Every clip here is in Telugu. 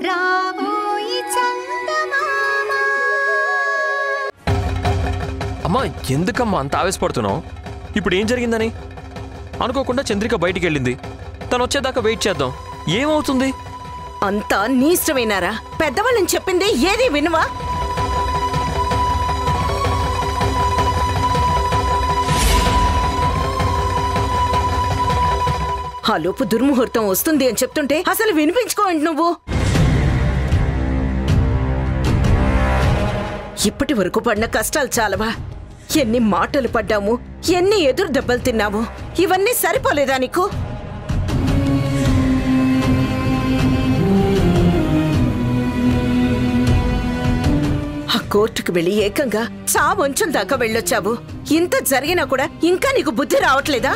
రాబోయి చందమామ. అమ్మా ఎందుకమ్మా అంత ఆవేశపడుతున్నావు? ఇప్పుడు ఏం జరిగిందని? అనుకోకుండా చంద్రిక బయటికి వెళ్ళింది. తను వచ్చేదాకా వెయిట్ చేద్దాం. ఏమవుతుంది? అంతా నీ ఇష్టమేనారా? పెద్దవాళ్ళని చెప్పింది ఏది వినువా? ఆ లోపు దుర్ముహూర్తం వస్తుంది అని చెప్తుంటే అసలు వినిపించుకోండి నువ్వు. ఇప్పటి వరకు పడిన కష్టాలు చాలవా? ఎన్ని మాటలు పడ్డాము, ఎన్ని ఎదురు దెబ్బలు తిన్నాము. ఇవన్నీ సరిపోలేదా నీకు? ఆ కోర్టుకు వెళ్ళి ఏకంగా చావంచుల దాకా వెళ్ళొచ్చావు. ఇంత జరిగినా కూడా ఇంకా నీకు బుద్ధి రావట్లేదా?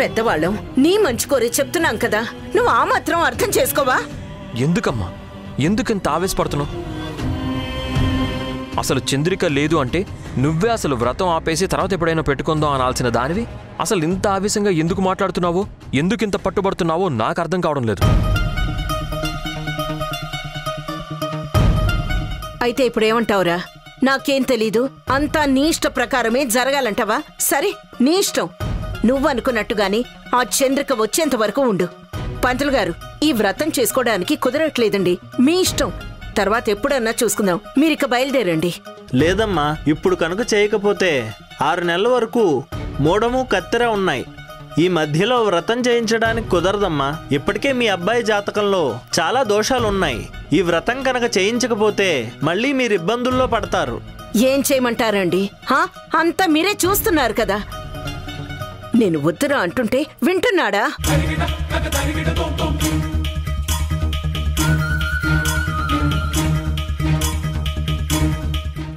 పెద్దవాళ్ళం నీ మంచి కోరి చెప్తున్నాం కదా, నువ్వు ఆ మాత్రం అర్థం చేసుకోవా? ఎందుకమ్మా ఎందుకింత ఆవేశపడుతున్నావు? అసలు చంద్రిక లేదు అంటే నువ్వే అసలు వ్రతం ఆపేసి తర్వాత ఎప్పుడైనా పెట్టుకుందాం అనాల్సిన దానివి. అసలు ఇంత ఆవేశంగా ఎందుకు మాట్లాడుతున్నావో, ఎందుకింత పట్టుబడుతున్నావో నాకు అర్థం కావడం లేదు. అయితే ఇప్పుడేమంటావురా? నాకేం తెలీదు, అంతా నీ ఇష్ట ప్రకారమే జరగాలంటావా? సరే నీ ఇష్టం. నువ్వు అనుకున్నట్టుగాని ఆ చంద్రిక వచ్చేంత వరకు ఉండు. పంతులు గారు, ఈ వ్రతం చేసుకోవడానికి కుదరట్లేదండి, మీ ఇష్టం. తర్వాత ఎప్పుడన్నా చూసుకుందాం, మీరిక బయలుదేరండి. లేదమ్మా, ఇప్పుడు కనుక చేయకపోతే 6 నెలల వరకు మూడము కత్తెర ఉన్నాయి. ఈ మధ్యలో వ్రతం చేయించడానికి కుదరదమ్మా. ఇప్పటికే మీ అబ్బాయి జాతకంలో చాలా దోషాలున్నాయి. ఈ వ్రతం కనుక చేయించకపోతే మళ్ళీ మీరు ఇబ్బందుల్లో పడతారు. ఏం చేయమంటారండి? అంతా మీరే చూస్తున్నారు కదా. నేను వద్దురా అంటుంటే వింటున్నాడా?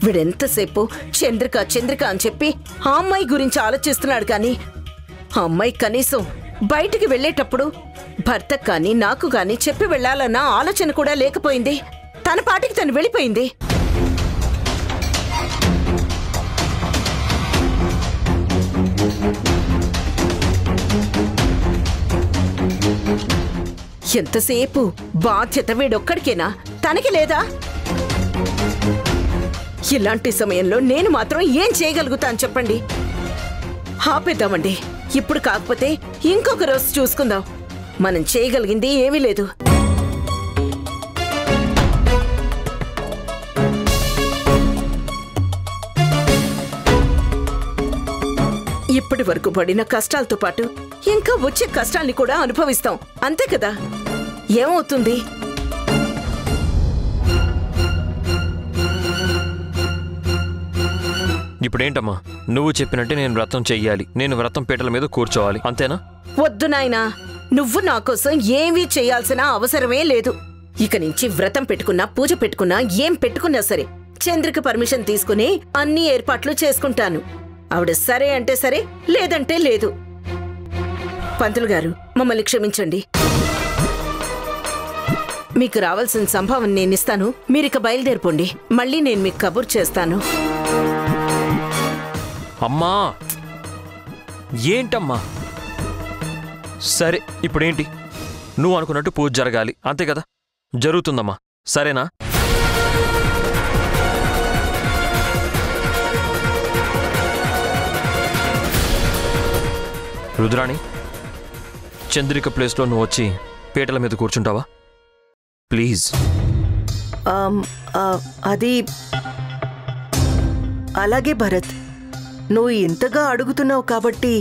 వీడెంతసేపు చంద్రిక చంద్రిక అని చెప్పి ఆ అమ్మాయి గురించి ఆలోచిస్తున్నాడు కానీ ఆ అమ్మాయి కనీసం బయటికి వెళ్ళేటప్పుడు భర్త కానీ నాకు కానీ చెప్పి వెళ్ళాలన్న ఆలోచన కూడా లేకపోయింది. తన పాటికి తను వెళ్ళిపోయింది. ఎంతసేపు బాధ్యత వీడొక్కడికేనా? తనకి లేదా? ఇలాంటి సమయంలో నేను మాత్రం ఏం చేయగలుగుతాను చెప్పండి? ఆపేద్దామండి. ఇప్పుడు కాకపోతే ఇంకొక రోజు చూసుకుందాం. మనం చేయగలిగింది ఏమీ లేదు. ఇప్పటి వరకు పడిన కష్టాలతో పాటు ఇంకా వచ్చే కష్టాల్ని కూడా అనుభవిస్తాం, అంతే కదా? ఏమవుతుంది? ఇప్పుడేంటమ్మా, నువ్వు చెప్పినట్టే నేను వ్రతం చెయ్యాలి, నేను వ్రతం పీటల మీద కూర్చోవాలి, అంతేనా? వద్దు నాయనా, నువ్వు నా కోసం ఏమీ చేయాల్సిన అవసరమే లేదు. ఇక నుంచి వ్రతం పెట్టుకున్నా, పూజ పెట్టుకున్నా, ఏం పెట్టుకున్నా సరే చంద్రిక పర్మిషన్ తీసుకుని అన్ని ఏర్పాట్లు చేసుకుంటాను. ఆవిడ సరే అంటే సరే, లేదంటే లేదు. పంతులు గారు, మమ్మల్ని క్షమించండి. మీకు రావాల్సిన సంభావన నేనిస్తాను, మీరిక బయలుదేరిపోండి. మళ్ళీ నేను మీకు కబుర్ చేస్తాను. అమ్మా ఏంటమ్మా? సరే ఇప్పుడేంటి? నువ్వు అనుకున్నట్టు పూజ జరగాలి, అంతే కదా? జరుగుతుందమ్మా, సరేనా? రుద్రాణి, చంద్రిక ప్లేస్లో నువ్వు వచ్చి పీటల మీద కూర్చుంటావా ప్లీజ్? అది అలాగే భరత్, నువ్వు ఇంతగా అడుగుతున్నావు కాబట్టి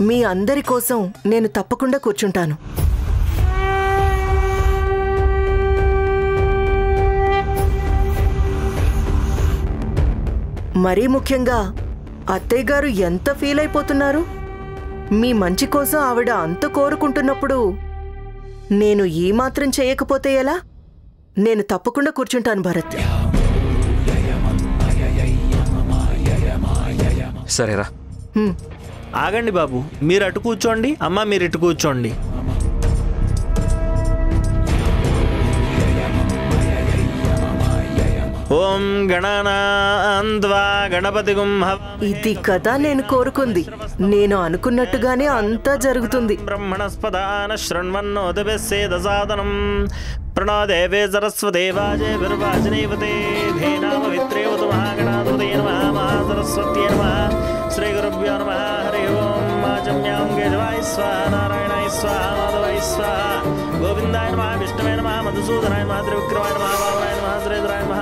మీ అందరి కోసం నేను తప్పకుండా కూర్చుంటాను. మరీ ముఖ్యంగా అత్తయ్య గారు ఎంత ఫీల్ అయిపోతున్నారు. మీ మంచి కోసం ఆవిడ అంత కోరుకుంటున్నప్పుడు నేను ఈ మాత్రం చేయకపోతే ఎలా? నేను తప్పకుండా కూర్చుంటాను భరత్. సరేరా. ఆగండి బాబు, మీరు అటు కూర్చోండి, అమ్మ మీరు ఇటు కూర్చోండి. ఓం గణానాన్వా గణపతిగుం ఇది కదా నేను కోరుకుంది. నేను అనుకున్నట్టుగానే అంతా జరుగుతుంది. బ్రహ్మణస్పదాన శృణ్వన్నోదభిస్సేదసాదనం ప్రణో దేవే సరస్వతే వాజే విర్వాజనైవతే ధేనామవిత్రేవతు మహాగణాధిపతే నమః మహాసరస్వత్యై నమః శ్రీ గురుభ్యో నమః హరి ఓం మాజమ్యాం కేశవాయ స్వాహ నారాయణాయ స్వాహ మాధవాయ స్వాహ గోవిందాయ నమః విష్ణవే నమః మధుసూదనాయ నమః త్రివిక్రమాయ నమః వామనాయ నమః శ్రీధరాయ నమః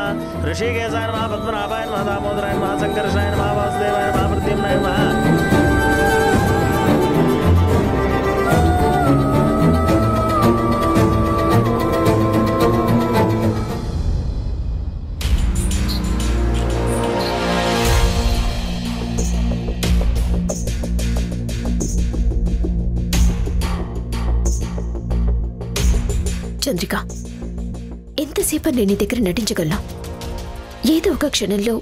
ఋషికేశాయ నమః పద్మనాభాయ నమః దామోదరాయ నమః సంకర్షాయ నమః వాసుదేవాయ నమః ప్రద్యుమ్నాయ నమః. చంద్రిక, ఎంతసేపు నేను నీ దగ్గర నటించగలను? ఏదో ఒక క్షణంలో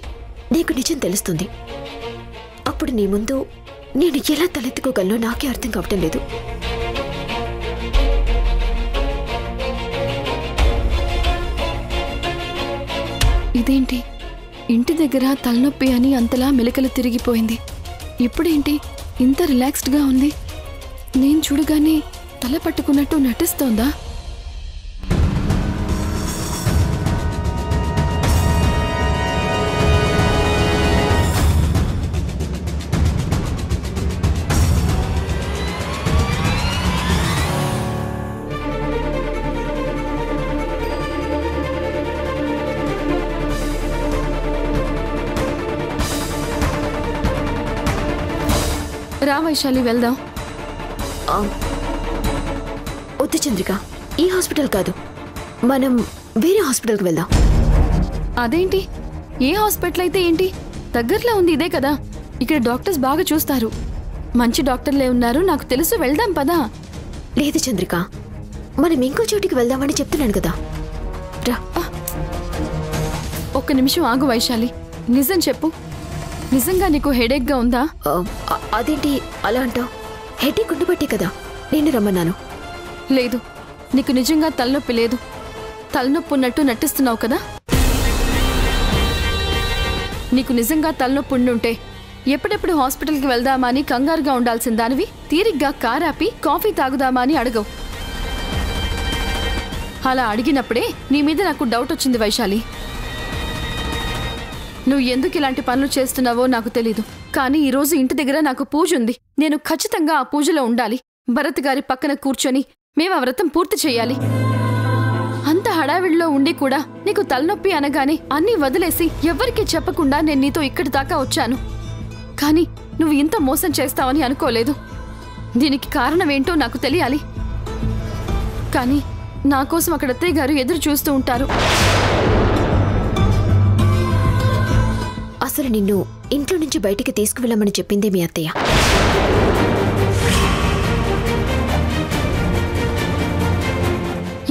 నీకు నిజం తెలుస్తుంది. అప్పుడు నీ ముందు నేను ఎలా తలెత్తుకోగలనో నాకే అర్థం కావటం లేదు. ఇదేంటి, ఇంటి దగ్గర తలనొప్పి అని అంతలా మెలికలు తిరిగిపోయింది. ఇప్పుడేంటి ఇంత రిలాక్స్డ్గా ఉంది? నేను చూడగానే తల పట్టుకున్నట్టు నటిస్తోందా? రా వైశాలి, వెళ్దాం. వద్దు చంద్రిక, ఈ హాస్పిటల్ కాదు, మనం వేరే హాస్పిటల్కి వెళ్దాం. అదేంటి, ఏ హాస్పిటల్ అయితే ఏంటి? దగ్గరలో ఉంది ఇదే కదా. ఇక్కడ డాక్టర్స్ బాగా చూస్తారు. మంచి డాక్టర్లే ఉన్నారు, నాకు తెలుసు. వెళ్దాం పదా. లేదు చంద్రిక, మనం ఇంకో చోటికి వెళ్దామని చెప్తున్నాను కదా. రా. ఒక్క నిమిషం ఆగు వైశాలి, నిజం చెప్పు. నిజంగా నీకు హెడేక్గా ఉందా? అదేంటి అలా అంటావు? హెడేక్ ఉండబట్టే కదా నేను రమ్మన్నాను. లేదు, నీకు నిజంగా తలనొప్పి లేదు. తలనొప్పి ఉన్నట్టు నటిస్తున్నావు కదా. నీకు నిజంగా తలనొప్పి ఉండుంటే ఎప్పుడెప్పుడు హాస్పిటల్కి వెళ్దామా అని కంగారుగా ఉండాల్సిన దానివి తీరిగ్గా కారాపి కాఫీ తాగుదామా అని అడగవు. అలా అడిగినప్పుడే నీ మీద నాకు డౌట్ వచ్చింది వైశాలి. నువ్వు ఎందుకు ఇలాంటి పనులు చేస్తున్నావో నాకు తెలీదు, కానీ ఈరోజు ఇంటి దగ్గర నాకు పూజ ఉంది. నేను ఖచ్చితంగా ఆ పూజలో ఉండాలి. భరత్ గారి పక్కన కూర్చొని మేము ఆ వ్రతం పూర్తి చేయాలి. అంత హడావిడిలో ఉండి కూడా నీకు తలనొప్పి అనగానే అన్నీ వదిలేసి ఎవ్వరికీ చెప్పకుండా నేను నీతో ఇక్కడి దాకా వచ్చాను. కానీ నువ్వు ఇంత మోసం చేస్తావని అనుకోలేదు. దీనికి కారణమేంటో నాకు తెలియాలి. కానీ నా కోసం అక్కడ అత్తయ్య గారు ఎదురు చూస్తూ ఉంటారు. అసలు నిన్ను ఇంట్లో నుంచి బయటికి తీసుకువెళ్ళమని చెప్పిందే మీ అత్తయ్య.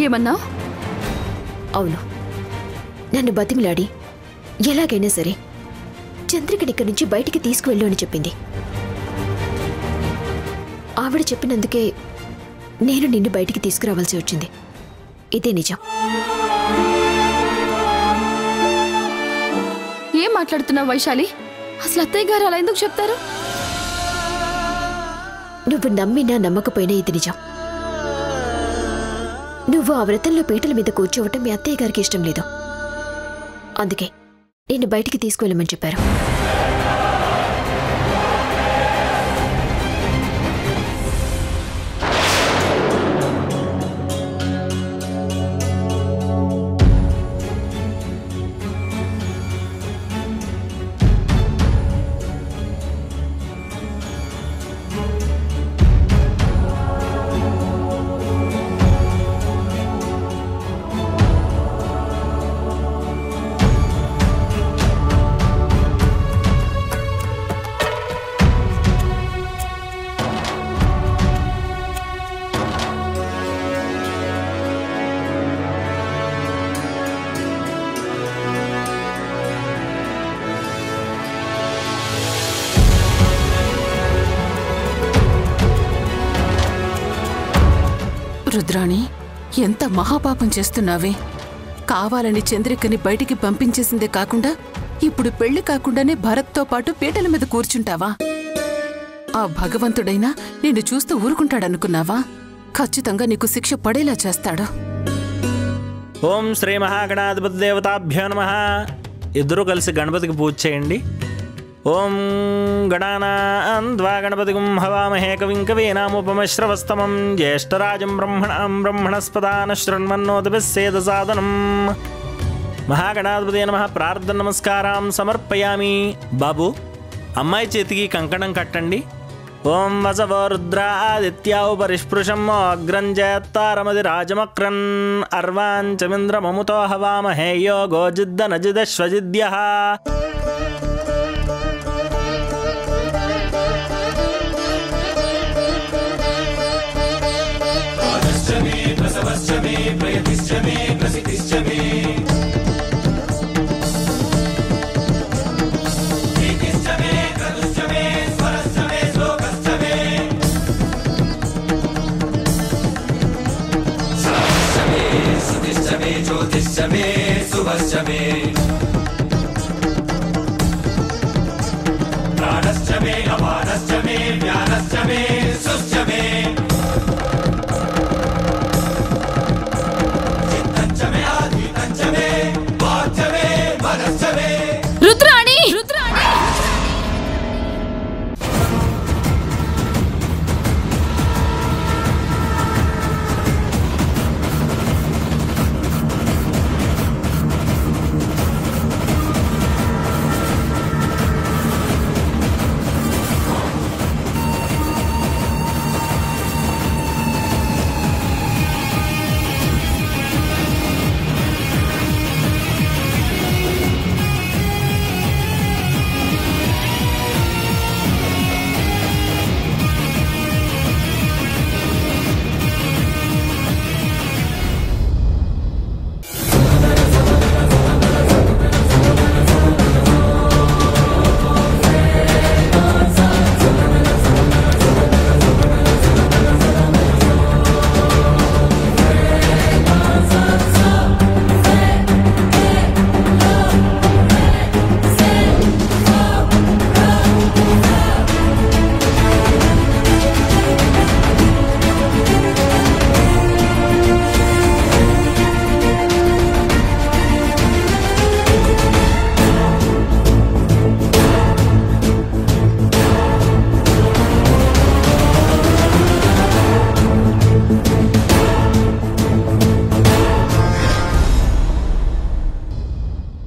ఏమన్నావు? అవును, నన్ను బతిమిలాడి ఎలాగైనా సరే చంద్రికని ఇక్కడి నుంచి బయటికి తీసుకువెళ్ళు అని చెప్పింది. ఆవిడ చెప్పినందుకే నేను నిన్ను బయటికి తీసుకురావాల్సి వచ్చింది. ఇదే నిజం. ఏం మాట్లాడుతున్నావు వైశాలి? అసలు అత్తయ్య గారు అలా ఎందుకు చెప్తారు? నువ్వు నమ్మినా నమ్మకపోయినా ఇది నిజం. నువ్వు ఆ వ్రతంలో పీటల మీద కూర్చోవటం మీ అత్తయ్య గారికి ఇష్టం లేదు. అందుకే నిన్ను బయటికి తీసుకువెళ్ళమని చెప్పారు. రుద్రాణి, ఎంత మహాపాపం చేస్తున్నావే. కావాలని చంద్రికని బయటికి పంపించేసిందే కాకుండా ఇప్పుడు పెళ్లి కాకుండానే భరత్తో పాటు పీటల మీద కూర్చుంటావా? ఆ భగవంతుడైనా నిన్ను చూస్తూ ఊరుకుంటాడనుకున్నావా? ఖచ్చితంగా నీకు శిక్ష పడేలా చేస్తాడు. ఓం శ్రీ మహాగణాధిపతి దేవతాభ్యో నమః. ఇద్దరూ కలిసి గణపతికి పూజ చేయండి. ఓం గణానాన్వా గణపతిగుం హవామహే కవిం కవీనాముపమశ్రవస్తమం జ్యేష్ఠరాజం బ్రహ్మణస్పదాన శృణ్వన్నోతిభిస్సేదసాదనం. మహాగణాధిపతి నమః. ప్రార్థన నమస్కారం సమర్పయామి. బాబు, అమ్మాయి చేతికి కంకణం కట్టండి. ఓం వసవో రుద్రాదిత్యావు పరిస్పృశం అగ్రంజేత్తారమది రాజమక్రన్ అర్వాంచమింద్రమముతో హవామహే యోగో జిద్దనజిదశ్వజిద్యః. రుద్రాణి!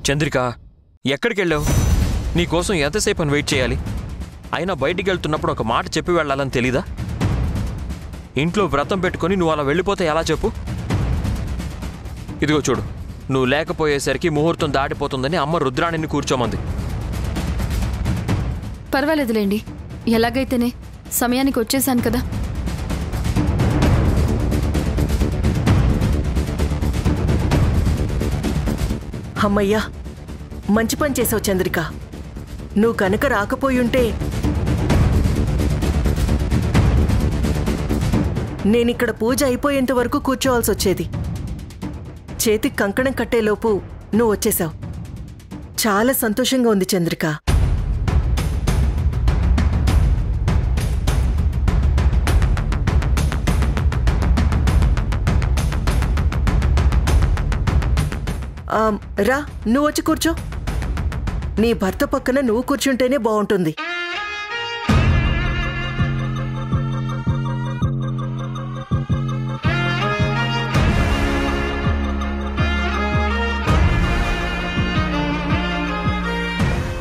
చంద్రిక, ఎక్కడికి వెళ్ళావు? నీకోసం ఎంతసేపు అని వెయిట్ చేయాలి? అయినా బయటికి వెళ్తున్నప్పుడు ఒక మాట చెప్పి వెళ్ళాలని తెలీదా? ఇంట్లో వ్రతం పెట్టుకొని నువ్వు అలా వెళ్ళిపోతే ఎలా చెప్పు? ఇదిగో చూడు, నువ్వు లేకపోయేసరికి ముహూర్తం దాటిపోతుందని అమ్మ రుద్రాణిని కూర్చోమంది. పర్వాలేదులేండి, ఎలాగైతేనే సమయానికి వచ్చేసాను కదా. అమ్మయ్యా, మంచి పని చేసావు చంద్రిక. నువ్వు కనుక రాకపోయుంటే నేనిక్కడ పూజ అయిపోయేంత వరకు కూర్చోవాల్సి వచ్చేది. చేతికి కంకణం కట్టేలోపు నువ్వు వచ్చేసావు. చాలా సంతోషంగా ఉంది చంద్రిక. రా, నువ్వు వచ్చి కూర్చో. నీ భర్త పక్కన నువ్వు కూర్చుంటేనే బాగుంటుంది.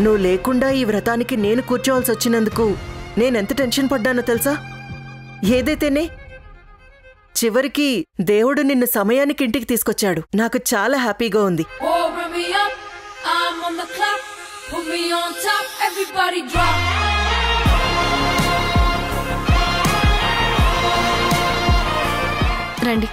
నువ్వు లేకుండా ఈ వ్రతానికి నేను కూర్చోవాల్సి వచ్చినందుకు నేనెంత టెన్షన్ పడ్డానో తెలుసా? ఏదైతేనే చివరికి దేవుడు నిన్ను సమయానికి ఇంటికి తీసుకొచ్చాడు. నాకు చాలా హ్యాపీగా ఉంది. రండి.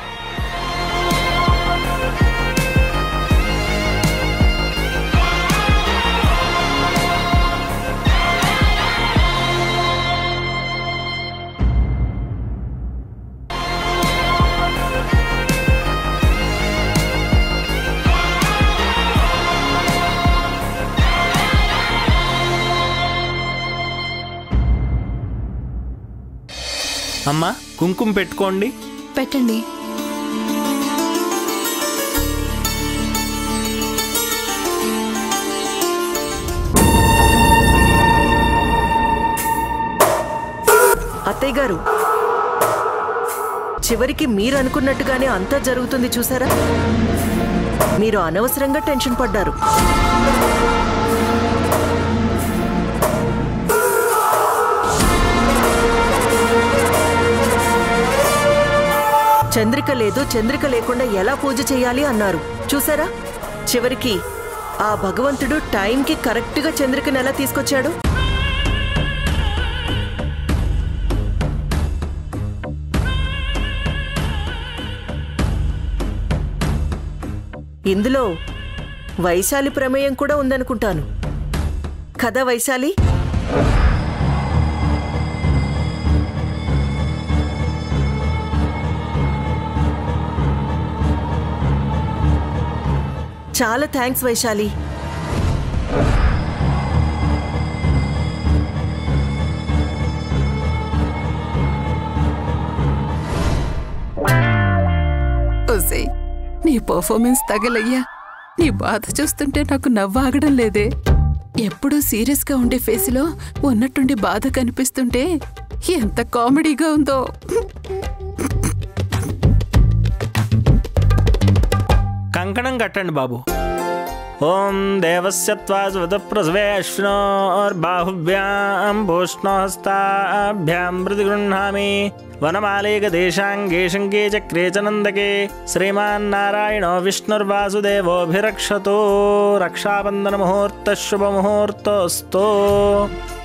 అమ్మా కుంకుమ పెట్టుకోండి. పెట్టండి. అత్తయ్య గారు, చివరికి మీరు అనుకున్నట్టుగానే అంతా జరుగుతుంది చూసారా? మీరు అనవసరంగా టెన్షన్ పడ్డారు. చంద్రిక లేదు, చంద్రిక లేకుండా ఎలా పూజ చేయాలి అన్నారు చూసారా? చివరికి ఆ భగవంతుడు టైంకి కరెక్ట్గా చంద్రికను ఎలా తీసుకొచ్చాడు? ఇందులో వైశాలి ప్రమేయం కూడా ఉందనుకుంటాను కదా వైశాలి? చాలా థ్యాంక్స్ వైశాలి. ఓసేయ్, నీ పర్ఫార్మెన్స్ తగలయ్యా. నీ బాధ చూస్తుంటే నాకు నవ్వాగడం లేదే. ఎప్పుడూ సీరియస్గా ఉండే ఫేస్లో ఉన్నట్టుండి బాధ కనిపిస్తుంటే ఎంత కామెడీగా ఉందో. కంకణం కట్టండి బాబు. ఓం దేవస్య త్వాజ్వతప్రసవేష్ణోర్బాహుభ్యాం భూష్ణోహస్తాభ్యాం ప్రతిగృహ్ణామి వనమాలేకదేశాంగే శంకే చక్రే చ నందకే శ్రీమాన్నారాయణో విష్ణుర్వాసుదేవోభిరక్షతో. రక్షాబంధన ముహూర్త శుభముహూర్తోస్తు.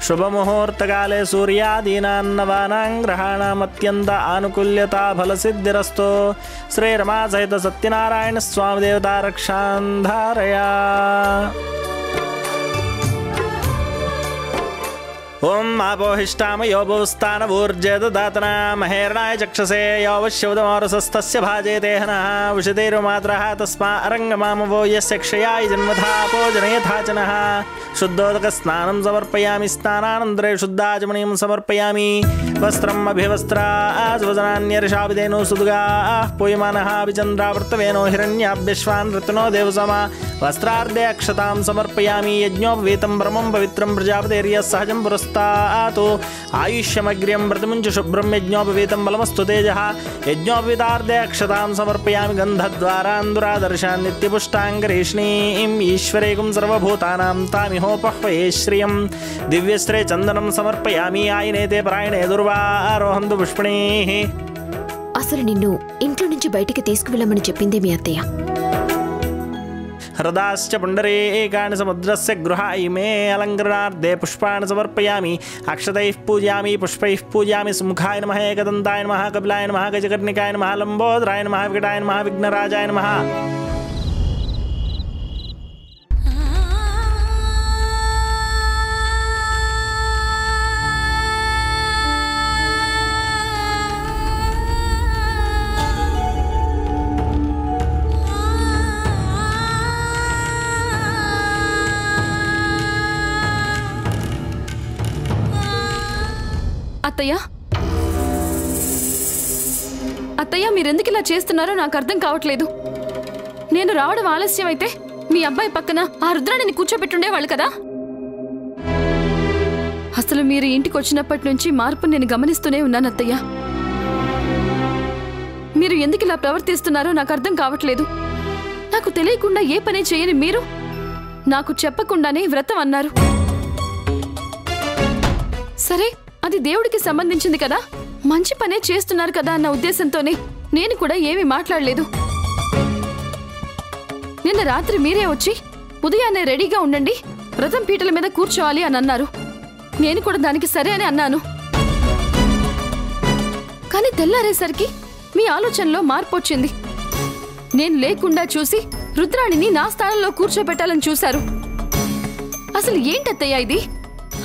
శుభముహూర్తకాలే సూర్యాదీనాన్నవానాం గ్రహాణమత్యంత ఆనుకూల్యతా ఫలసిద్ధిరస్తు. శ్రీరమా సహిత సత్యనారాయణ స్వామి దేవతా రక్షాంధారయా. ఓం ఆపోహిష్టామ యోభుస్థాన ఊర్జేదాతన మహేరణాయ చక్షసే యోవశ్యవదమోరసస్తస్య భాజేతేహన ఉషితేరుమాత్రః తస్మా అరంగమామవో యస్య క్షయాయ జన్మథాపో జనయథాచనః. శుద్ధోదక స్నానం సమర్పయామి. స్నానానంతరే శుద్ధాచమనీయం సమర్పయామి. వస్త్రం అభివస్త్రాజ్వజనాన్యర్షాభిధేనో సుదుగా పూయమానః విచంద్రావర్తవేనో హిరణ్యాభ్యశ్వాన్ ఋతునో దేవసమ. వస్త్రార్ధే అక్షతాం సమర్పయామి. యజ్ఞోపవీతం బ్రహ్మం పవిత్రం ప్రజాపతిర్యః సహజం పురస్తా ఆయుష్యమగ్ర్యం వ్రతముంచ శుభ్రం యజ్ఞోపవీతం బలమస్తు తేజః. యజ్ఞోపవీతార్ధే అక్షతాం సమర్పయామి. గంధద్వారాందురాదర్శాన్ నిత్యపుష్టాంగరేష్ణీం ఈశ్వరేకం సర్వభూతానాం తామిహోపహ్వయే శ్రియం. దివ్యశ్రే చందనం సమర్పయామి. ఆయనేతే పరాయణే దుర్వారోహంతు పుష్పిణీః. అసలు నిన్ను ఇంట్లో నుంచి బయటికి తీసుకువెళ్ళమని చెప్పిందే మీ అత్తయ్య. హృదాశ్చ పుండరీకాణి సముద్రస్య గృహాయి మే అలంకరణార్థే పుష్పాణి సమర్పయామి. అక్షతైః పూజయామి. పుష్పైః పూజయామి. సుముఖాయ నమః ఏకదంతాయ నమః కపిలాయ నమః గజకర్ణికాయ నమః లంబోదరాయ నమః వికటాయ నమః విఘ్నరాజాయ నమః. అత్తయ్య, అత్తయ్య, మీరెందుకు ఇలా చేస్తున్నారో నాకు అర్థం కావట్లేదు. నేను రావడం ఆలస్యం అయితే మీ అబ్బాయి పక్కన ఆ రుద్రాణిని కూర్చోబెట్టుండేవాళ్ళు కదా. అసలు మీరు ఇంటికి వచ్చినప్పటి నుంచి మార్పు నేను గమనిస్తూనే ఉన్నాను అత్తయ్య. మీరు ఎందుకు ఇలా ప్రవర్తిస్తున్నారో నాకు అర్థం కావట్లేదు. నాకు తెలియకుండా ఏ పని చేయని మీరు నాకు చెప్పకుండానే వ్రతం అన్నారు. సరే, అది దేవుడికి సంబంధించింది కదా, మంచి పనే చేస్తున్నారు కదా అన్న ఉద్దేశంతోనే నేను కూడా ఏమీ మాట్లాడలేదు. నిన్న రాత్రి మీరే వచ్చి ఉదయాన్నే రెడీగా ఉండండి, వ్రతం పీటల మీద కూర్చోవాలి అని అన్నారు. నేను కూడా దానికి సరే అని అన్నాను. కానీ తెల్లారేసరికి మీ ఆలోచనలో మార్పు వచ్చింది. నేను లేకుండా చూసి రుద్రాణిని నా స్థానంలో కూర్చోబెట్టాలని చూశారు. అసలు ఏంటత్తయ్య ఇది?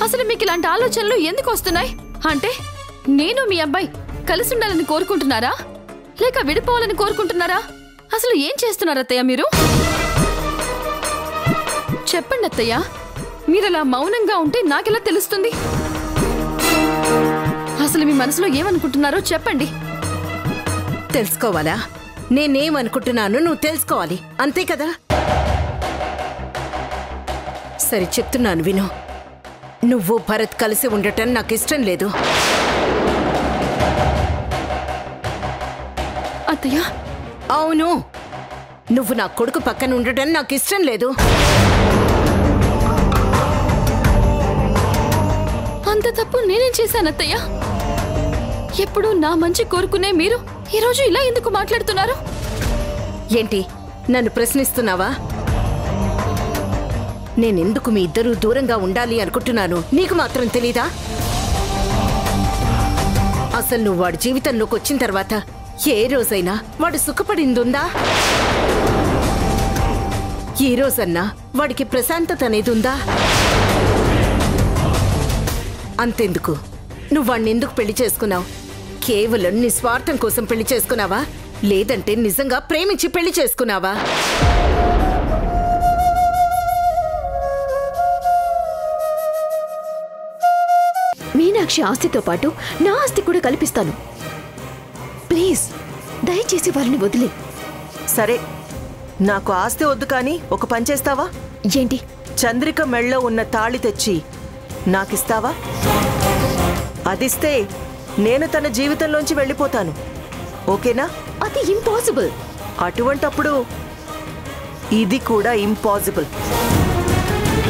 అసలు మీకు ఇలాంటి ఆలోచనలు ఎందుకు వస్తున్నాయి? అంటే నేను మీ అబ్బాయి కలిసి ఉండాలని కోరుకుంటున్నారా, లేక విడిపోవాలని కోరుకుంటున్నారా? అసలు ఏం చేస్తున్నారు అత్తయ్య మీరు? చెప్పండి అత్తయ్య. మీరలా మౌనంగా ఉంటే నాకెలా తెలుస్తుంది? అసలు మీ మనసులో ఏమనుకుంటున్నారో చెప్పండి. తెలుసుకోవాలా? నేనేమనుకుంటున్నాను నువ్వు తెలుసుకోవాలి, అంతే కదా? సరే చెప్తున్నాను విను. నువ్వు భరత్ కలిసి ఉండటం నాకు ఇష్టం లేదు. అత్తయ్య, అవును, నువ్వు నా కొడుకు పక్కన ఉండటం నాకు ఇష్టం లేదు. అంత తప్పు నేనేం చేశాను అత్తయ్య? ఎప్పుడు నా మంచి కోరుకునే మీరు ఈరోజు ఇలా ఎందుకు మాట్లాడుతున్నారు? ఏంటి నన్ను ప్రశ్నిస్తున్నావా? నేనెందుకు మీ ఇద్దరూ దూరంగా ఉండాలి అనుకుంటున్నాను నీకు మాత్రం తెలీదా? అసలు నువ్వు వాడి జీవితంలోకి వచ్చిన తర్వాత ఏ రోజైనా వాడు సుఖపడిందుందా? ఈ రోజన్నా వాడికి ప్రశాంతత అనేది ఉందా? అంతెందుకు నువ్వు వాడిని ఎందుకు పెళ్లి చేసుకున్నావు? కేవలం నీ స్వార్థం కోసం పెళ్లి చేసుకున్నావా, లేదంటే నిజంగా ప్రేమించి పెళ్లి చేసుకున్నావా? మీనాక్షి ఆస్తితో పాటు నా ఆస్తి కూడా కల్పిస్తాను. ప్లీజ్ దయచేసి వారిని వదిలే. సరే, నాకు ఆస్తి వద్దు, కానీ ఒక పని చేస్తావా? ఏంటి? చంద్రిక మెళ్ళో ఉన్న తాళి తెచ్చి నాకిస్తావా? అదిస్తే నేను తన జీవితంలోంచి వెళ్ళిపోతాను, ఓకేనా? అది ఇంపాసిబుల్. అటువంటప్పుడు ఇది కూడా ఇంపాసిబుల్.